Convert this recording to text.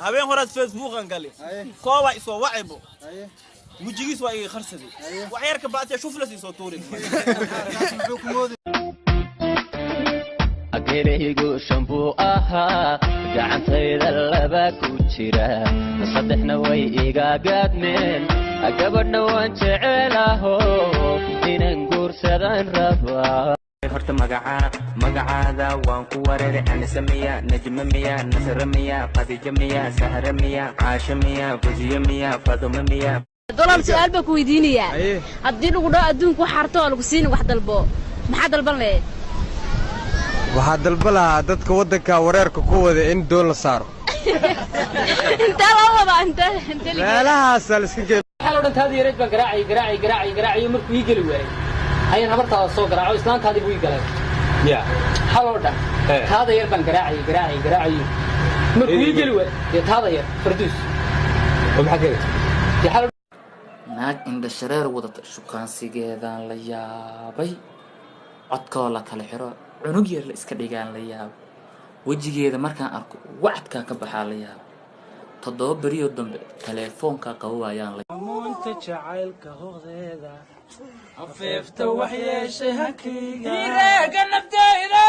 هبين هرات فيسبوك انقلي كوا يسوى وعبو وجيس واي خرسدي وعيرك بعد اشوف لسي صوتوري أكيريجو شامبو أها جعنتي اللبا كوتشيرا صدقنا ويجا قدمين أجبرنا وانشعله إن نقول سدان ربا هرت مجاعة وانكو ورد أنا سمية نجم مية نصر مية قديجة مية سهر مية عاش مية فوزية مية فاطمة مية دولار سؤال بكويدينيا الدين وقضاء الدين كحرته ولا كسين واحد البو ما حد البلد waxaad dalbalaha dadka wadanka wareerka ku wada in doon la saaro inta la wada inta meelahaas la iska geeyo xal odan taadi yareed baan garaaci markuu ii gali waayay ayaan habartaada soo garaaco islaantaadii buu ii galay ya xal odan taada yar baan garaaci markuu ii gali waayay taada yar farduus waxa kale xal naag inda shareer wadata shukaansigeedaan la yaabay codkoo la kala xiro cunug yar la iska dhigaan la yaab wajigeeda markaan arko wacdka ka baxaa la yaab 7 bariyo dambe telefoonka qawaayaan la amoonta jacaylka hoodeeda afeefta wax yeeshay hakiga direega naftayda